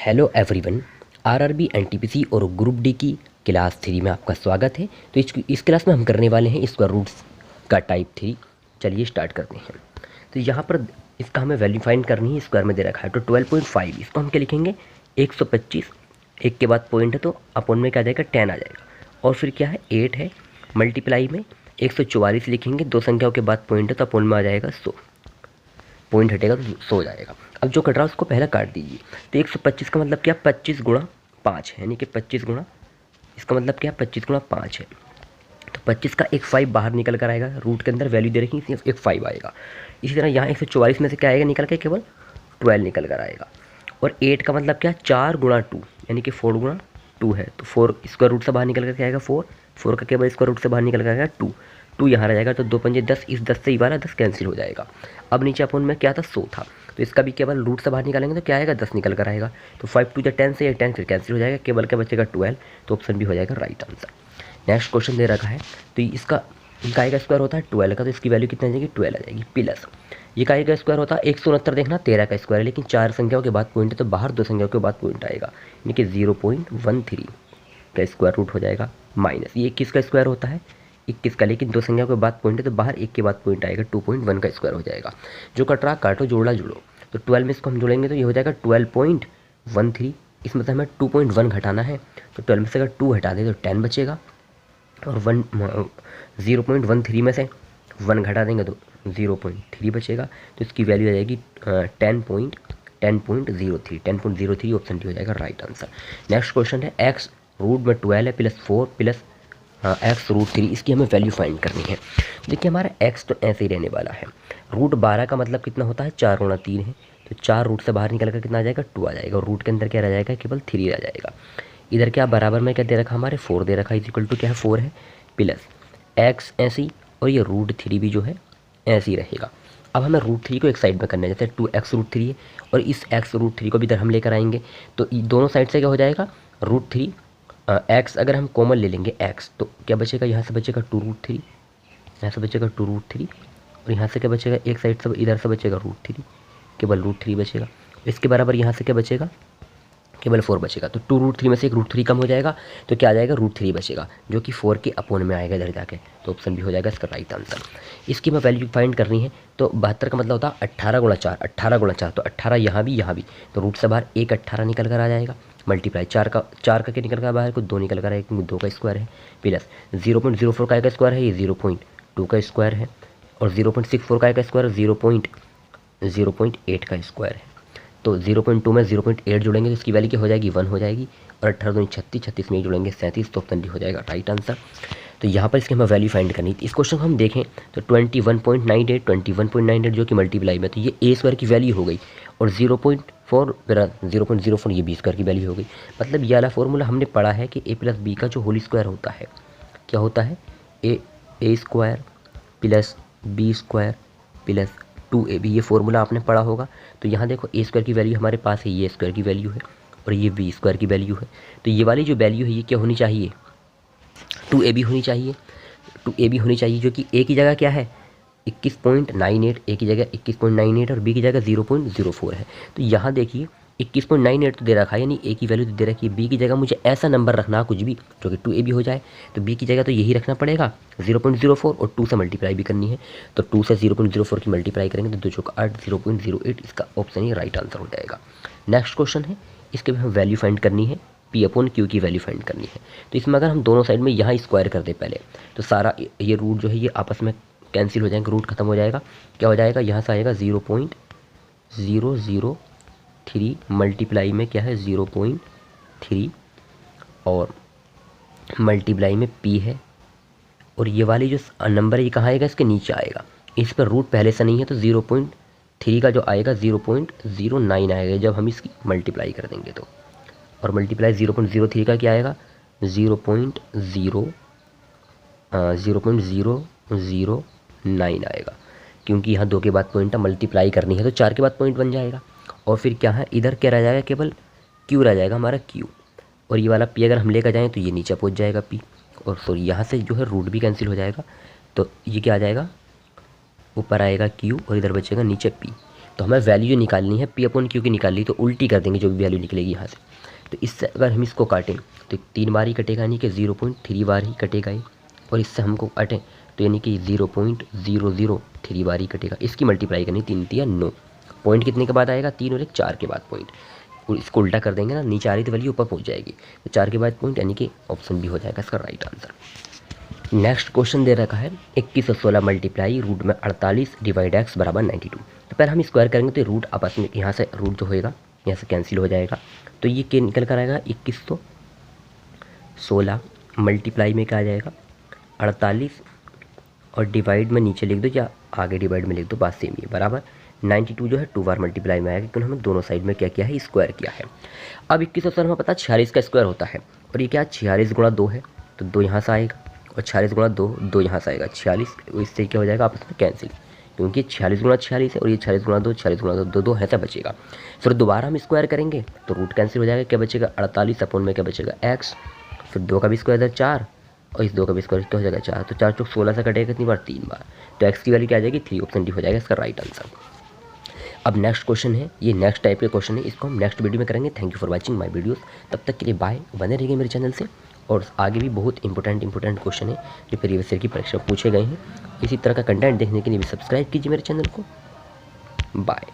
Hello everyone. RRB NTPC और group D की class 3 में आपका स्वागत है। तो इस क्लास में हम करने वाले हैं स्क्वायर रूट्स का टाइप 3। चलिए स्टार्ट करते हैं। तो यहाँ पर इसका हमें वैल्यू फाइंड करनी है। स्क्वायर में दे रखा है तो 12.5, इसको हम क्या लिखेंगे 125, एक के बाद पॉइंट है तो अपोन में क्या आ जाएगा 10 आ जाएगा। और फिर क्या है 8 है, मल्टीप्लाई में 144 लिखेंगे, दो संख्याओं के बाद पॉइंट है तो अपोन में आ जाएगा 100, पॉइंट हटेगा तो 100 हो जाएगा। अब जो कट रहा है उसको पहला काट दीजिए। तो 125 का मतलब क्या 25 गुणा 5 है, यानी कि 25 गुणा, इसका मतलब क्या 25 गुणा 5 है। तो 25 का एक 5 बाहर निकल कर आएगा, रूट के अंदर वैल्यू दे रखी है एक 5 आएगा। इसी तरह यहाँ 144 में से क्या आएगा निकल के केवल 12 निकल कर आएगा। और 8 का मतलब क्या 4 गुणा 2, यानी कि 4 गुणा 2 है, तो 4 स्क्वायर रूट से बाहर निकल कर आएगा 4, 4 का केवल स्क्वायर रूट से बाहर निकल कर आएगा 2, 2 यहाँ रह जाएगा तो 2 पंजे 10, इस 10 से ये वाला 10 कैंसिल हो जाएगा। अब नीचे अपन में क्या था 100 था, तो इसका भी केवल रूट से बाहर निकालेंगे तो क्या आएगा 10 निकल कर आएगा। तो 5 टू 10 से ये 10 फिर कैंसिल हो जाएगा, केवल क्या बचेगा 12, तो ऑप्शन भी हो जाएगा राइट आंसर। नेक्स्ट क्वेश्चन दे रखा है, तो इसका इनका का स्क्वायर होता है 12 का, तो इसकी वैल्यू कितनी आ जाएगी 12 आ जाएगी। प्लस ये का स्क्वायर होता है 169, देखना 13 का स्क्वायर है, लेकिन 4 संख्याओं के बाद पॉइंट है तो बाहर 2 संख्याओं के बाद पॉइंट आएगा, यानी कि 0.13 का स्क्वायर रूट हो जाएगा। माइनस ये 21 का स्क्वायर होता है 21 का, लेकिन 2 संख्याओं के बाद पॉइंट है तो बाहर 1 के बाद पॉइंट आएगा, 2.1 का स्क्वायर हो जाएगा। जो कट रहा काटो जोड़ा जुड़ो, तो 12 में इसको हम जोड़ेंगे तो ये हो जाएगा 12.13, इसमें से हमें 2.1 घटाना है, तो 12 में से अगर 2 हटा दें तो 10 बचेगा, और 0.13 में से 1 घटा देंगे तो 0.3 बचेगा, तो इसकी वैल्यू आ जाएगी 10.03 ऑप्शन डी हो जाएगा राइट आंसर। नेक्स्ट क्वेश्चन है एक्स रूट में 12 है प्लस 4 प्लस एक्स रूट 3, इसकी हमें वैल्यू फाइंड करनी है। देखिए हमारा एक्स तो ऐसे ही रहने वाला है, रूट 12 का मतलब कितना होता है 4 गुणा 3 है, तो 4 रूट से बाहर निकल कर कितना आ जाएगा 2 आ जाएगा, और रूट के अंदर क्या रह जाएगा केवल 3 रह जाएगा। इधर क्या बराबर में क्या दे रखा हमारे 4 दे रखा है, इक्वल टू क्या है 4 है, प्लस एक्स ऐसी, और ये रूट 3 भी जो है ऐसे ही रहेगा। अब हमें रूट 3 को एक साइड में करना है, जैसे 2x रूट 3 है, और इस x रूट 3 को भी इधर हम लेकर आएंगे, तो दोनों साइड से क्या हो जाएगा रूट 3 एक्स, अगर हम कॉमन ले लेंगे x तो क्या बचेगा, यहाँ से बचेगा 2 रूट 3, यहाँ से बचेगा 2 रूट 3, और यहाँ से क्या बचेगा एक साइड से इधर से बचेगा रूट 3, केवल रूट 3 बचेगा। इसके बराबर यहाँ से क्या बचेगा केवल 4 बचेगा, तो 2 रूट 3 में से एक रूट 3 कम हो जाएगा, तो क्या आ जाएगा रूट 3 बचेगा, जो कि 4 के अपोन में आएगा इधर जाके, तो ऑप्शन भी हो जाएगा इसका राइट आंसर। इसकी मैं वैल्यू फाइंड करनी है, तो 72 का मतलब होता है 18 गुणा 4, 18 गुणा 4, तो 18 यहाँ भी, तो रूट से बाहर एक 18 निकल कर आ जाएगा, मल्टीप्लाई 4 का क्या निकल कर बाहर को 2 निकल कर आएगा, क्योंकि 2 का स्क्वायर है, प्लस 0.04 का स्क्वायर है, ये 0.2 का स्क्वायर है, और 0.64 का स्क्वायर 0.8 का स्क्वायर है, तो 0.2 में 0.8 जोड़ेंगे तो इसकी वैल्यू क्या हो जाएगी 1 हो जाएगी, और 18 दूनी 36, 36 में जोड़ेंगे 37, तो ऑप्शन डी हो जाएगा राइट आंसर। तो यहाँ पर इसकी हमें वैल्यू फाइंड करनी थी। इस क्वेश्चन को हम देखें तो 21.98 जो कि मल्टीप्लाई में, तो ये ए स्क्वायर की वैल्यू हो गई, और 0.04 ये बी स्क्वायर की वैल्यू हो गई। मतलब ये वाला फॉर्मूला हमने पढ़ा है कि ए प्लस बी का जो होल स्क्वायर होता है क्या होता है, A square plus B square plus 2ab, ये फॉर्मूला आपने पढ़ा होगा। तो यहाँ देखो ए स्क्वायर की वैल्यू हमारे पास है, ये स्क्वायर की वैल्यू है, और ये बी स्क्वायर की वैल्यू है, तो ये वाली जो वैल्यू है ये क्या होनी चाहिए 2ab होनी चाहिए, 2ab होनी चाहिए, जो कि ए की जगह क्या है 21.98, ए की जगह 21.98 और बी की जगह 0.04 है। तो यहाँ देखिए 21.98 तो दे रखा है, यानी ए की वैल्यू तो दे रखी है, बी की जगह मुझे ऐसा नंबर रखना कुछ भी जो कि 2ab हो जाए, तो बी की जगह तो यही रखना पड़ेगा 0.04, और 2 से मल्टीप्लाई भी करनी है, तो 2 से 0.04 की मल्टीप्लाई करेंगे तो 2 चौक 8, 0.08, इसका ऑप्शन ही राइट आंसर हो जाएगा। नेक्स्ट क्वेश्चन है, इसके भी हम वैल्यू फाइंड करनी है, पी अपॉन क्यू की वैल्यू फाइंड करनी है। तो इसमें अगर हम दोनों साइड में यहाँ स्क्वायर कर दें पहले, तो सारा ये रूट जो है ये आपस में कैंसिल हो जाएंगे, रूट खत्म हो जाएगा, क्या हो जाएगा यहाँ से आएगा 0.003, मल्टीप्लाई में क्या है 0.3, और मल्टीप्लाई में p है, और ये वाली जो नंबर है ये कहाँ आएगा इसके नीचे आएगा, इस पर रूट पहले से नहीं है, तो 0.3 का जो आएगा 0.09 आएगा जब हम इसकी मल्टीप्लाई कर देंगे तो, और मल्टीप्लाई 0.03 का क्या आएगा 0.009 आएगा, क्योंकि यहाँ 2 के बाद पॉइंट मल्टीप्लाई करनी है तो 4 के बाद पॉइंट बन जाएगा। और फिर क्या है इधर क्या रह जाएगा केवल क्यू रह जाएगा हमारा क्यू, और ये वाला पी अगर हम लेकर जाएँ तो ये नीचे पहुँच जाएगा पी, और सॉरी यहाँ से जो है रूट भी कैंसिल हो जाएगा, तो ये क्या आ जाएगा ऊपर आएगा क्यू और इधर बचेगा नीचे पी। तो हमें वैल्यू निकालनी है पी अपॉन क्यू की निकाल ली, तो उल्टी कर देंगे जो भी वैल्यू निकलेगी यहाँ से। तो इससे अगर हम इसको काटें तो 3 बार ही कटेगा, यानी कि 0.3 बार ही कटेगा ये, और इससे हमको काटें तो यानी कि 0.003 बार ही कटेगा। इसकी मल्टीप्लाई करनी 3 3 9, पॉइंट कितने के बाद आएगा 3 और 1 4 के बाद पॉइंट, और इसको उल्टा कर देंगे ना, नीचे आ रही तो वैल्यू ऊपर पहुँच जाएगी, तो 4 के बाद पॉइंट, यानी कि ऑप्शन बी हो जाएगा इसका राइट आंसर। नेक्स्ट क्वेश्चन दे रखा है 21 और 16 मल्टीप्लाई रूट में 48 डिवाइड एक्स बराबर 92। तो पहले हम स्क्वायर करेंगे तो रूट आपस में यहाँ से रूट जो होएगा यहाँ से कैंसिल हो जाएगा, तो ये क्या निकल कर आएगा 2116 मल्टीप्लाई में क्या आ जाएगा 48, और डिवाइड में नीचे लिख दो या आगे डिवाइड में लिख दो, बात सेम ही है, बराबर 92 जो है 2 बार मल्टीप्लाई में आएगा, क्योंकि हमने दोनों साइड में क्या किया है स्क्वायर किया है। अब 21 और 16 हमें पता है 46 का स्क्वायर होता है, और ये क्या 46 गुणा 2 है, तो 2 यहाँ से आएगा, और 46 गुणा 2 2 यहाँ से आएगा 46, इससे क्या हो जाएगा आपस में कैंसिल, क्योंकि 46 गुणा 46 है, और ये 46 गुणा 2 46 गुणा 2 2 ऐसा बचेगा। फिर दोबारा हम स्क्वायर करेंगे तो रूट कैंसिल हो जाएगा, क्या बचेगा 48 अपॉन में क्या बचेगा एक्स, फिर 2 का भी स्क्वायर है 4, और इस 2 का भी स्क्वायर क्या हो जाएगा 4, तो 4 चौक 16 से कटेगा कितनी बार 3 बार, तो एक्स की वैल्यू क्या आ जाएगी 3, ऑप्शन डी हो जाएगा इसका राइट आंसर। अब नेक्स्ट क्वेश्चन है, ये नेक्स्ट टाइप के क्वेश्चन है, इसको हम नेक्स्ट वीडियो में करेंगे। Thank you for watching my videos, तब तक के लिए बाय, बने रहिए मेरे चैनल से, और आगे भी बहुत इंपॉर्टेंट क्वेश्चन है जो प्रीवियस ईयर की परीक्षा पूछे गए हैं। इसी तरह का कंटेंट देखने के लिए भी सब्सक्राइब कीजिए मेरे चैनल को। बाय।